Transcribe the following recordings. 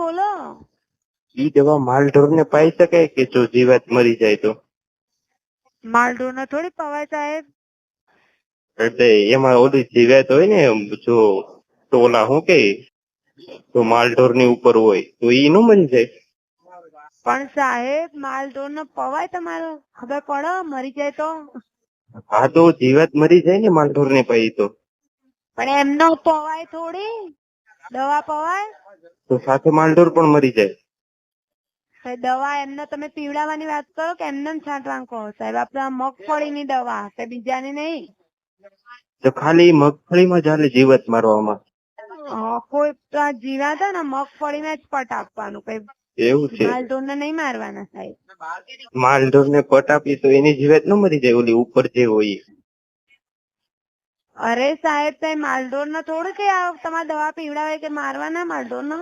બોલો. ઈ દવા માલઢોર ને પાઈ શકાય કે જો જીવાત મરી જાય તો? માલઢોર ને થોડી પવાય સાહેબ. એટલે એમાં ઓલી જીવાત હોય ને જો ટોલા શું કે તો માલઢોર ની ઉપર હોય તો ઈ નો મરી જાય? પણ સાહેબ માલઢોર ને પવાય તમારે ખબર પડે મરી જાય તો? હા તો જીવાત મરી જાય ને માલઢોર ને પાઈ તો? પણ એમનો પવાય થોડી દવા પવાય? તો સાથે માલઢોર પણ મરી જાય? તો દવા એમને તમે પીવડાવવાની વાત કરો કે એમને છાંટવાનું કહો સાહેબ? આપડે મગફળીની દવા કે બીજાની નહીં. તો ખાલી મગફળીમાં જ હાલે જીવાત મારવામાં? કોઈ જીવાત હોય ને મગફળીમાં જ પટ આપવાનું, કઈ એવું છે? માલઢોર ને નહીં મારવાના સાહેબ. માલઢોર ને પટ આપી તો એની જીવાત ન મરી જાય ઓલી ઉપર જે હોય ઈ? અરે સાહેબ તો માલઢોર ને થોડું કે તમારે દવા પીવડાવે કે મારવાના માલઢોર ને?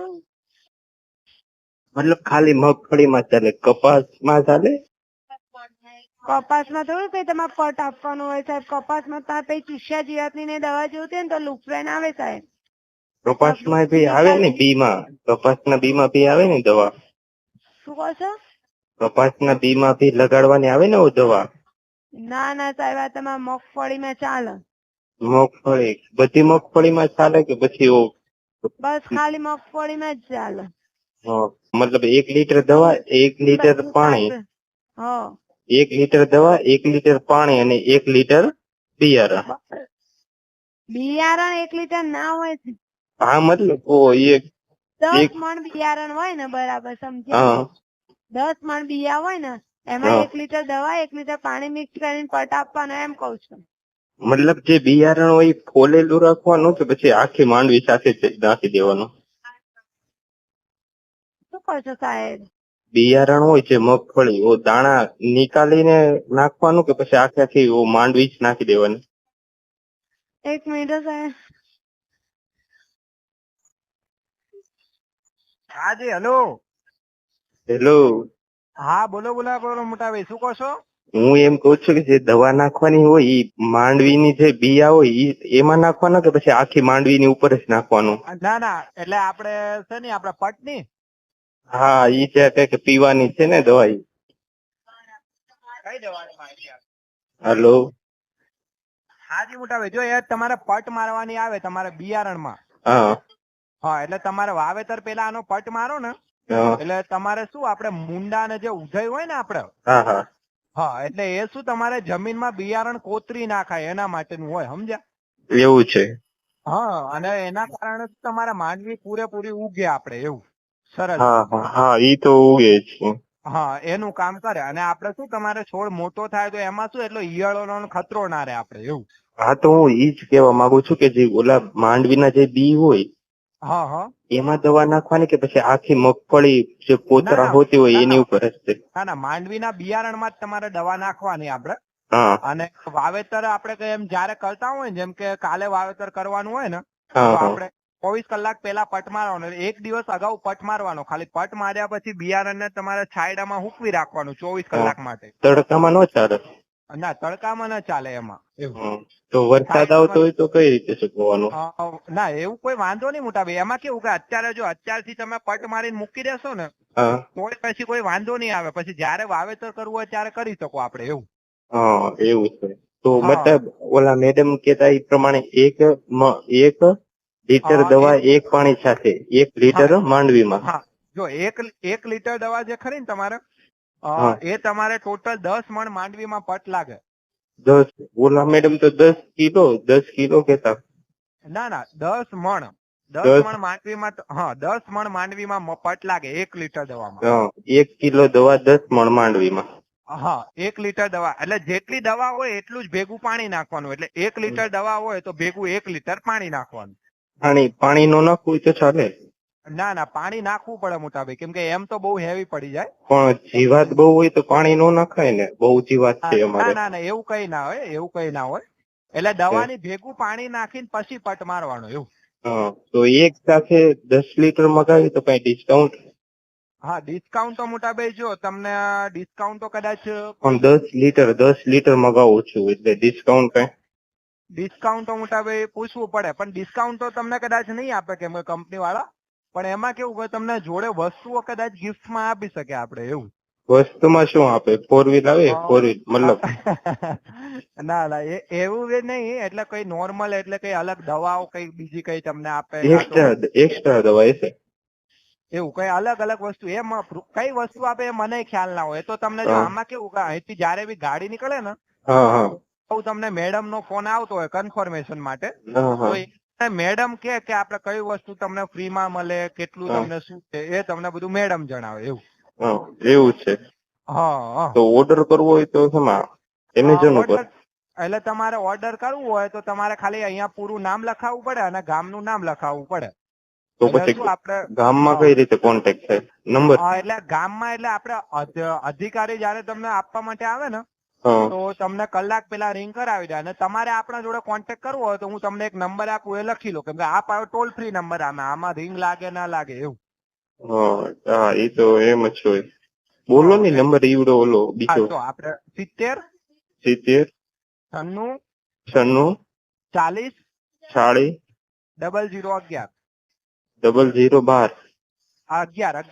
મતલબ ખાલી મગફળીમાં ચાલે, કપાસમાં ચાલે? કપાસમાં થોડું કઈ તમારે પટ આપવાનો હોય સાહેબ. કપાસમાં તાર પછી ચીસ્યા જીવાતની ને દવા જોતી હોય ને તો લુફ્રેન આવે સાહેબ. કપાસમાં બી આવે ને બીમાં? કપાસના બીમાં બી આવે ને દવા? શું કહો છો? કપાસના બીમાં બી લગાડવાની આવે ને દવા? ના ના સાહેબ, આ તમારે મગફળીમાં ચાલે. મગફળી બધી મગફળીમાં ચાલે કે પછી બસ ખાલી મગફળીમાં જ ચાલે. મતલબ 1 લીટર દવા 1 લીટર પાણી, હા 1 લીટર દવા 1 લીટર પાણી અને 1 લીટર બિયારણ. બિયારણ 1 લીટર ના હોય. હા મતલબ 10 મણ બિયારણ હોય ને, બરાબર સમજ્યા? 10 મણ બિયા હોય ને એમાં 1 લીટર દવા 1 લીટર પાણી મિક્સ કરીને પટ આપવાનો એમ કઉ છું. મતલબ જે બિયારણ હોય ફોલેલું રાખવાનું કે પછી આખી માંડવી સાથે નાખી દેવાનું? શું કહો છો સાહેબ? બિયારણ હોય છે મગફળી દાણા નીકાળીને નાખવાનું કે પછી આખી માંડવી જ નાખી દેવાની? 1 મિનિટ સાહેબ. હા જી હેલો. હેલો. હા બોલો બોલો મોટા ભાઈ, શું કહો છો? હું એમ કઉ છું કે જે દવા નાખવાની હોય ઈ માંડવીની જે બિયા હોય ઈ એમાં નાખવાના કે પછી આખી માંડવીની ઉપર જ નાખવાનું? ના ના, એટલે આપડે છે ને આપડે પટની. હા ઈ છે કે પીવાની છે ને દવા ઈ? કઈ દવાની માહિતી? હેલો. હાજી મોટા ભાઈ, જો એ તમારે પટ મારવાની આવે તમારે બિયારણમાં. હા હા એટલે તમારે વાવેતર પેલા આનો પટ મારો ને એટલે તમારે શું આપડે મુંડા ને જે ઉધઈ હોય ને આપડે, હા હા હા એટલે એ શું તમારે જમીનમાં બિયારણ કોતરી નાખાય એના માટેનું હોય, સમજ્યા? એવું છે? હા, અને એના કારણે તમારે માંડવી પૂરેપૂરી ઉગે આપડે એવું સરસ. હા હા ઈ તો ઉગે છે. હા એનું કામ કરે. અને આપડે શું તમારે છોડ મોટો થાય તો એમાં શું એટલો ઈયળોનો ખતરો ના રહે આપડે એવું. હા તો હું ઈ જ કેવા માંગુ છું કે જે ઓલા માંડવીના જે બી હોય હા હા એમાં દવા નાખવાની કે પછી આખી મગફળી જે કોતરા ના હોતી હોય ના એની ઉપર જ છે? ના ના, માંડવીના બિયારણમાં જ તમારે દવા નાખવાની આપડે. હા અને વાવેતર આપડે કઈ એમ જયારે કરતા હોય ને, જેમ કે કાલે વાવેતર કરવાનું હોય ને હા તો હા આપડે 24 કલાક પહેલા પટ મારવાનો. 1 દિવસ અગાઉ પટ મારવાનો. ખાલી પટ માર્યા પછી બિયારણને તમારે છાયડામાં હૂકવી રાખવાનું 24 હા કલાક માટે. તડકામાં ન ચાલે? ના તડકામાં ના ચાલે એમાં એવું. તો વરસાદ આવતો હોય તો કઈ રીતે સુકવવાનું? ના એવું કોઈ વાંધો નહીં મોટા ભાઈ. એમાં કેવું કે અત્યારે જો અત્યારથી તમે પટ મારીને મૂકી દેશો ને હા તો પછી કોઈ વાંધો નહીં આવે. પછી જયારે વાવેતર કરવું હોય ત્યારે કરી શકો આપડે એવું. હા એવું છે. તો હા. મતલબ ઓલા મેડમ કેતા એ પ્રમાણે એક લીટર દવા એક પાણી સાથે 1 લીટર માંડવીમાં? હા જો એક લીટર દવા જે ખરી ને તમારે હા એ તમારે ટોટલ 10 મણ માંડવીમાં પટ લાગે. 10? ઓલા મેડમ તો 10 કિલો કેતા. ના ના, 10 મણ. 10 10? મણ માંડવીમાં. હા 10 મણ માંડવીમાં પટ લાગે 1 લીટર દવામાં. 1 કિલો દવા 10 મણ માંડવીમાં? હા 1 લીટર દવા એટલે જેટલી દવા હોય એટલું જ ભેગું પાણી નાખવાનું. એટલે 1 લીટર દવા હોય તો ભેગું 1 લીટર પાણી નાખવાનું. પાણી નો નાખવું તો ચાલે? ના ના, પાણી નાખવું પડે મોટા ભાઈ, કેમ કે એમ તો બહુ હેવી પડી જાય. પણ જીવાત બહુ હોય તો પાણી નો નાખાય ને? બહુ જીવાત છે ના અમારે. ના ના, એવું કઈ ના હોય. એવું કઈ ના હોય. એટલે દવાની ભેગું પાણી નાખીને પછી પટ મારવાનું એવું. હા તો એક સાથે 10 લીટર મગાવી તો કઈ ડિસ્કાઉન્ટ? હા ડિસ્કાઉન્ટ તો મોટા ભાઈ જો તમને ડિસ્કાઉન્ટ તો કદાચ પણ 10 લીટર મગાવું છું એટલે ડિસ્કાઉન્ટ કઈ? ડિસ્કાઉન્ટ તો મોટા ભાઈ પૂછવું પડે. પણ ડિસ્કાઉન્ટ તો તમને કદાચ નહીં આપે કેમ કે કંપની વાળા પણ એમાં કેવું કે તમને જોડે વસ્તુઓ કદાચ ગિફ્ટમાં આપી શકે આપણે એવું. વસ્તુમાં શું આપે? 4 વ્હીલ આવે? 4 વ્હીલ મતલબ ના ના એવું બી નહીં, એટલે કઈ નોર્મલ, એટલે કઈ અલગ દવાઓ કઈ બીજી કઈ તમને આપે, એક્સ્ટ્રા દવા હશે. એવું કઈ અલગ અલગ વસ્તુ એમ કઈ વસ્તુ આપે એ મને ખ્યાલ ના હોય. તો તમને જો આમાં કેવું કે અહીંથી જયારે બી ગાડી નીકળે ને તો તમને મેડમ નો ફોન આવતો હોય કન્ફર્મેશન માટે. તો મેડમ કે આપણે કઈ વસ્તુ તમને ફ્રીમાં મળે, કેટલું તમને શું છે એ તમને બધું મેડમ જણાવે એવું. એવું છે. હા તો ઓર્ડર કરવો હોય તો શેમાં? એમેઝોન ઉપર? એટલે તમારે ઓર્ડર કરવું હોય તો તમારે ખાલી અહીંયા પૂરું નામ લખાવવું પડે અને ગામનું નામ લખાવવું પડે. તો પછી ગામમાં કઈ રીતે કોન્ટેક્ટ થાય? નંબર? એટલે ગામમાં એટલે આપણે અધિકારી જયારે તમને આપવા માટે આવે ને તો તમને કલાક પેલા રિંગ કરાવી દે, અને તમારે આપણા જોડે કોન્ટેક્ટ કરવો હોય તો હું તમને એક નંબર આપું, એ લખી લો, કેમ કે આ ટોલ ફ્રી નંબર આમાં રિંગ લાગે ના લાગે એવું. હા એ તો એમ જ હોય. બોલો ને નંબર ઈવડો ઓલો બીજો. તો આપણે 70 70 96 96 40 40 0011 0012 11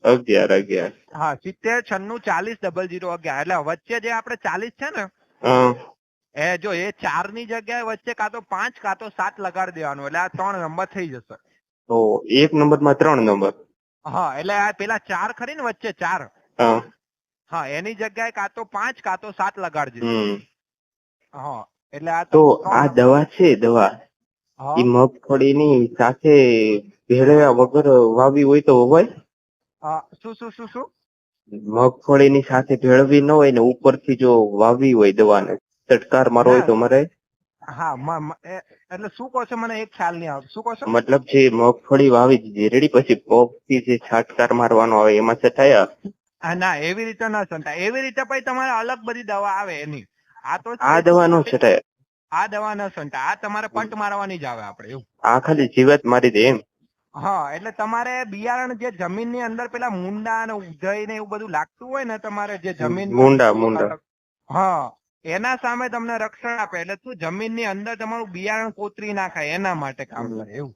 11. હા 70 96 40 0011. એટલે વચ્ચે જે આપણે 40 છે ને એ જો એ 4 ની જગ્યાએ વચ્ચે કાં તો 5 કાં તો 7 લગાડી દેવાનું, એટલે આ 3 નંબર થઈ જશે. તો એક નંબરમાં 3 નંબર? હા એટલે આ પેલા 4 ખરી ને વચ્ચે 4, હા એની જગ્યાએ કાં તો 5 કાં તો 7 લગાડજે. હા એટલે આ તો આ દવા છે, દવા એ મગફળીની સાથે ભેળવ્યા વગર વાવી હોય તો વવાય? શું મગફળીની સાથે ભેળવી ન હોય ને ઉપરથી જો વાવી હોય દવાને ચટકાર મારો હોય તો મરે? હા એટલે શું કહો છો, મને એક ખ્યાલ નહીં આવતો, શું કહો છો? મતલબ જે મગફળી વાવી દીધી રેડી, પછી પગથી જે છાટકાર મારવાનો આવે એમાં છટાયા? ના એવી રીતે ના છંટાય. એવી રીતે પછી તમારે અલગ બધી દવા આવે એની. આ દવા નો છટાય? આ દવા ન છંટાય, આ તમારે પંટ મારવાની જ આવે આપણે એવું. આ ખાલી જીવાત મારી દે એમ? હા એટલે તમારે બિયારણ જે જમીનની અંદર પેલા મુંડા અને ઉધઈ ને એવું બધું લાગતું હોય ને, તમારે જે જમીન મુંડા હા એના સામે તમને રક્ષણ આપે, એટલે શું જમીનની અંદર તમારું બિયારણ કોતરી નાખાય એના માટે કામ કરે એવું.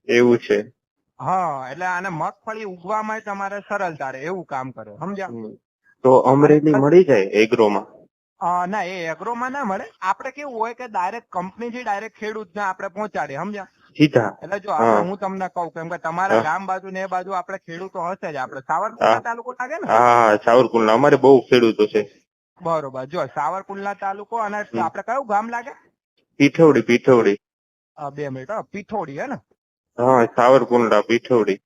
એવું છે? હા એટલે આને મગફળી ઉગવામાં તમારે સરળતા રહે એવું કામ કરે, સમજ્યા? તો અમરેલી મળી જાય એગ્રોમાં? ના એ એગ્રોમાં ના મળે. આપણે કેવું હોય કે ડાયરેક્ટ કંપનીથી ડાયરેક્ટ ખેડૂતને આપણે પહોંચાડીએ, સમજ્યા? સીધા? એટલે જો આપણે હું તમને કહું, કેમ કે તમારા ગામ બાજુ ને એ બાજુ આપણે ખેડૂતો હશે જ. આપણે સાવરકુંડલા તાલુકો લાગે ને? હા સાવરકુંડલા અમારે બહુ ખેડૂતો છે. બરોબર. જો સાવરકુંડલા તાલુકો અને આપણે કયું ગામ લાગે? પીઠોડી. 2 મિનિટ. પીઠોડી હે ને? હા સાવરકુંડલા પીઠોડી.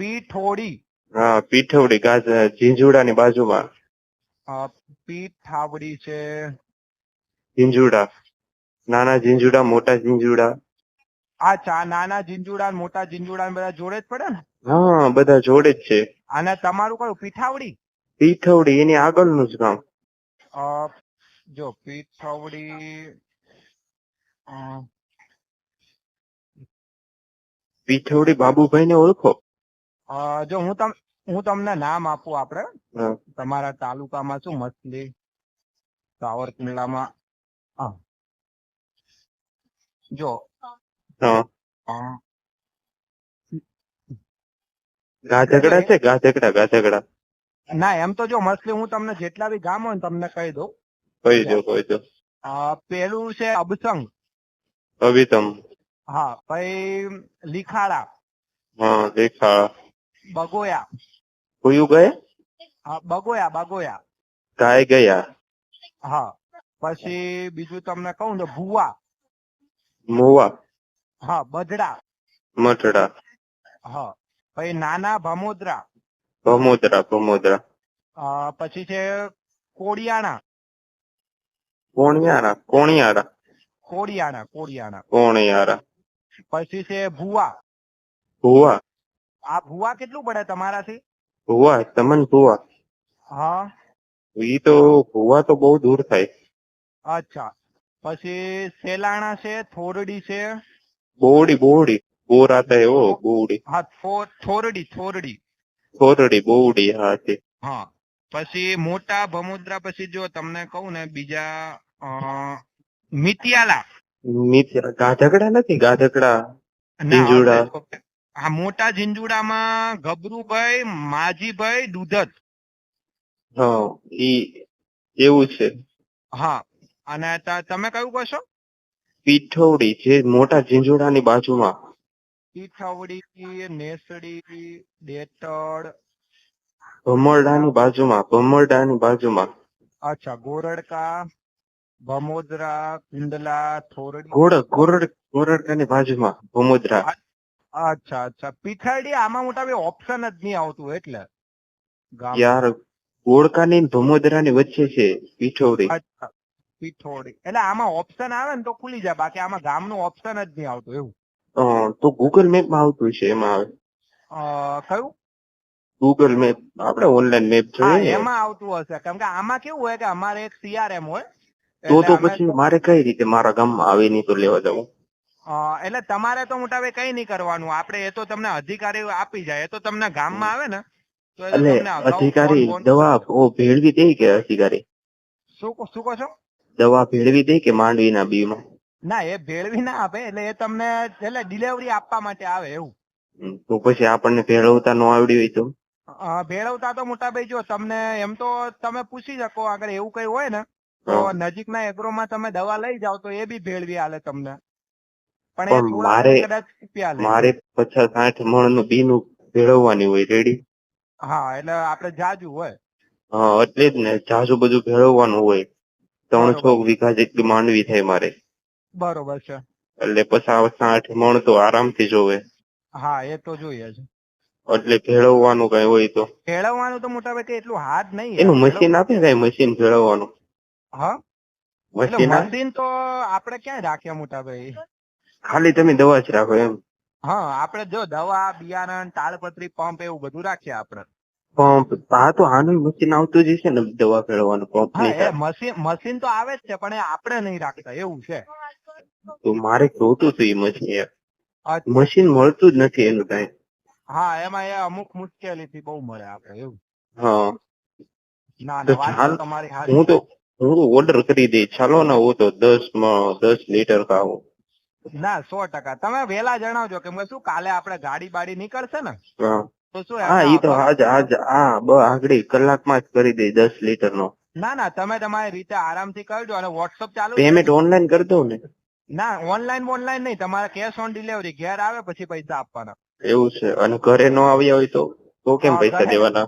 પીઠોડી? હા પીઠોડી, ઝીંઝુડાની બાજુમાં. પીઠાવડી છે? ઝીંઝુડા, નાના ઝીંઝુડા, મોટા ઝીંઝુડા. અચ્છા, નાના ઝીંઝુડા મોટા ઝીંઝુડા બધા જોડે જ પડે ને? હા બધા જોડે જ છે. અને તમારું કયું? પીઠાવડી? પીઠોડી એની આગળનું જ ગામ. જો પીઠોડી, પીઠોડી બાબુભાઈ ને ઓળખો? જો હું તમને નામ આપું, આપણે તમારા તાલુકામાં શું મછલી સાવરકુંડલામાં જો ગાધગડા છે? ગાધગડા ના એમ તો જો મછલી હું તમને જેટલા બી ગામ હોય ને તમને કહી દઉં. કહી દો. પેલું છે અબસંગ. અભિતમ. હા પછી લીખાડા. હા લીખાડા. બગોયા. કયું ગયા? હા બગોયા. ગાય ગયા. હા પછી બીજું તમને કહું તો ભુવા. મુવા. હા બજડા. મઠડા. હા પછી નાના ભમોદરા. પછી છે કોડિયાણા. કોણિયારા. પછી છે ભુવા. આ ભુવા કેટલું પડે તમારાથી? ભુવા. હા ઈ તો ભુવા તો બહુ દૂર થાય. અચ્છા. પછી સેલાણા છે, થોરડી છે. બોડી બોર આતા હે વો બોડી. હા થોરડી. બોડી હા તે. હા પછી મોટા ભમુદ્રા. પછી જો તમને કહું ને બીજા મિતિયાલા. ગાધગડા નથી? ગાધગડા ઝીંઝુડા. આ મોટા ઝીંઝુડામાં ગબરુભાઈ માજીભાઈ દુધત. હા ઈ એવું છે. હા, અને તમે કયું કહો છો? પીઠોડી જે મોટા ઝીંઝુડાની બાજુમાં. પીઠવડી, નેસડી, દેતડ. ભમરડાની બાજુમાં. અચ્છા, ગોરડકા, ભમોદરા, કુંડલા, થોરડી. ગોરડકાની બાજુમાં ભમોદરા. અચ્છા, પીઠડી આમાં મોટા ભાઈ ઓપ્શન જ નહીં આવતું એટલે ગામ. યાર ગોળકાની ને ભમોદરાની વચ્ચે છે પીઠોડી. અચ્છા, પીઠોડી એટલે આમાં ઓપ્શન આવે ને તો ખુલી જાય, બાકી આમાં ગામનું ઓપ્શન જ નહીં આવતું એવું. તો ગૂગલ મેપમાં આવતું છે એમાં આવે. કયું? ગૂગલ મેપ આપણે ઓનલાઈન મેપ જોઈએ એમાં આવતું હશે, કેમ કે આમાં કેવું હોય કે અમારે એક CRM હોય. તો પછી મારે કઈ રીતે મારા ગામમાં આવે નહીં તો લેવા જવું? એટલે તમારે તો મોટા ભાઈ કઈ નહીં કરવાનું, આપણે એ તો તમને અધિકારી આપી જાય, એ તો તમને ગામમાં આવે ને તો એટલે અધિકારી દવા ભેળવી દે કે અધિકારી? શું કહો છો? દવા ભેળવી દે કે માંડવીના બીમાં? ના, એ ભેળવી ના આપે, એટલે એ તમને એટલે ડિલિવરી આપવા માટે આવે એવું. તો પછી આપણને ભેળવતા ન આવડી હોય તો? ભેળવતા તો મોટા ભાઈ જો તમને એમ તો તમે પૂછી શકો, અગર એવું કઈ હોય ને તો નજીકના એગ્રોમાં તમે દવા લઈ જાઓ તો એ બી ભેળવી આલે તમને. પણ મારે 50-60 મણનું બીનું ભેળવવાની હોય રેડી. હા, એટલે આપણે જાજુ હોય. હા એટલે જ ને, જાજુ બધું ભેળવવાનું હોય. 3-6 વીઘા જેટલી માંડવી થાય મારે. બરોબર છે. એટલે 50-60 મણ તો આરામથી જોવે. હા, એ તો જોઈએ છે. એટલે ભેળવવાનું કઈ હોય તો? ભેળવવાનું તો મોટા ભાઈ એટલું હાર્ડ નહીં. એનું મશીન આપે કઈ મશીન ભેળવવાનું? હા, મશીન તો આપણે ક્યાં રાખ્યા મોટા ભાઈ? ખાલી તમે દવા જ રાખો એમ? હા, આપણે જો દવા, બિયારણ, તાડપત્રી, પંપ એવું બધું રાખીએ આપણે. પંપ? હા તો આનું મશીન આવતું જ છે ને દવા ભેળવવાનું પંપ ની? મશીન તો આવે જ છે, પણ એ આપણે નહીં રાખતા એવું છે. તો મારે જોતું હતું એ મશીન. મશીન મળતું જ નથી એનું કઈ. હા, એમાં એ અમુક મુશ્કેલીથી બહુ મળે આપણે એવું. હા, ના, તમારી હું તો ઓર્ડર કરી દઈ. ચાલો ને, હું તો 10 લીટર કાવું. ના, 100%. તમે વેલા જણાવજો, કેમ કે શું કાલે આપણે ગાડી બાડી નીકળશે ને તો શું? હા, ઈ તો આજ આગળ કલાકમાં જ કરી દઈ 10 લીટર નો. ના, તમે તમારી રીતે આરામથી કરજો અને વોટ્સઅપ ચાલુ. પેમેન્ટ ઓનલાઈન કરી દઉં ને? ના, ઓનલાઈન નહીં, તમારે કેશ ઓન ડિલિવરી. ઘેર આવે પછી પૈસા આપવાના. એવું છે? અને ઘરે ન આવ્યા હોય તો કેમ પૈસા દેવાના?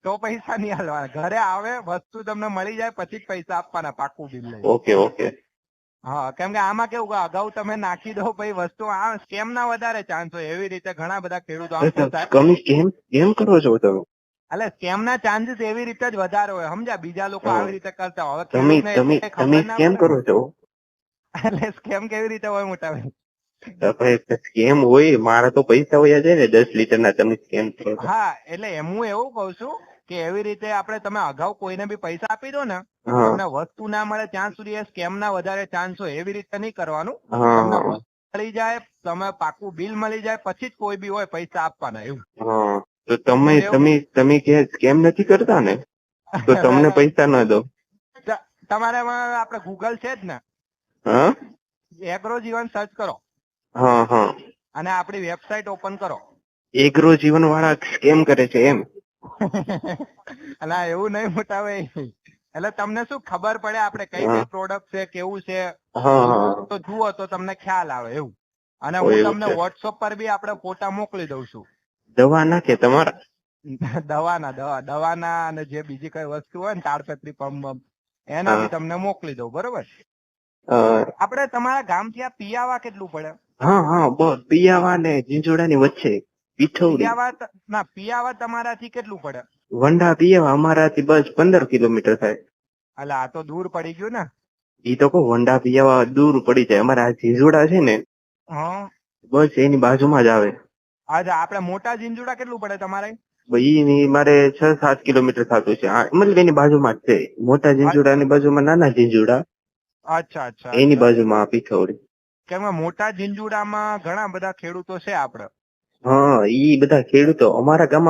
તો પૈસા નહીં હાલવાના. ઘરે આવે, વસ્તુ તમને મળી જાય પછી જ પૈસા આપવાના, પાકું બિલ લઈ. ઓકે. હા, કેમ કે આમાં કેવું અગાઉ તમે નાખી દો પછી વસ્તુ સ્કેમ ના વધારે ચાન્સ હોય, એવી રીતે ઘણા બધા ખેડૂતો કેમ કરો છો તમે? એટલે સ્કેમ ના ચાન્સીસ એવી રીતે જ વધારે હોય, સમજ્યા? બીજા લોકો આવી રીતે કરતા હોય. તમે કેમ કરો છો? એટલે સ્કેમ કેવી રીતે હોય મોટા ભાઈ? સ્કેમ હોય, મારા તો પૈસા વયા જાય ને 10 લીટર ના. તમે સ્કેમ કરો? હા, એટલે હું એવું કઉ છું કે એવી રીતે આપણે તમે અગાઉ કોઈને બી પૈસા આપી દો ને, તમને વસ્તુ ના મળે ત્યાં સુધી એ સ્કેમ ના વધારે ચાન્સ હોય. એવી રીતે નહીં કરવાનું. તમને મળી જાય, તમે પાકું બિલ મળી જાય પછી જ કોઈ બી હોય પૈસા આપવાના એવું. તો તમે સ્કેમ નથી કરતા ને? તો તમને પૈસા ના દો. તમારે આપણે ગૂગલ છે જ ને, એગ્રો જીવન સર્ચ કરો. અને આપણી વેબસાઇટ ઓપન કરો. એગ્રો જીવન વાળા સ્કેમ કરે છે એમ? અલા, એવું નહીં મોટા ભાઈ. એટલે તમને શું ખબર પડે આપણે કઈ પ્રોડક્ટ છે, કેવું છે, તો જુઓ તો તમને ખ્યાલ આવે એવું. અને હું તમને વોટ્સઅપ પર બી આપણે ફોટા મોકલી દઉં છું. દવા નાખે તમારા? દવાના અને જે બીજી કઈ વસ્તુ હોય ને, તાડપત્રી, પંપ, એના બી તમને મોકલી દઉં. બરોબર? આપણે તમારા ગામ થી આ પિયાવા કેટલું પડે? બસ પિયાવા ને ઝીંઝુડાની વચ્ચે પીઠોડી. પિયાવા તમારાથી કેટલું પડે? વંડા પિયાવા અમારાથી બસ 15 કિલોમીટર થાય. એટલે આ તો દૂર પડી ગયું ને. ઈ તો કહું, વંડા પિયાવા દૂર પડી જાય. અમારા ઝીંઝુડા છે ને, બસ એની બાજુમાં જ આવે. અચ્છા, આપણે મોટા ઝીંઝુડા કેટલું પડે તમારે? મારે 6-7 કિલોમીટર થતું છે. મતલબ એની બાજુમાં જ છે. મોટા ઝીંઝુડા ની બાજુમાં નાના ઝીંઝુડા. અચ્છા. એની બાજુમાં પીઠોડી. કેમ કે મોટા ઝીંઝુડામાં ઘણા બધા ખેડૂતો છે આપણે. ઈ બધા ખેડૂતો અમારા ગામમાં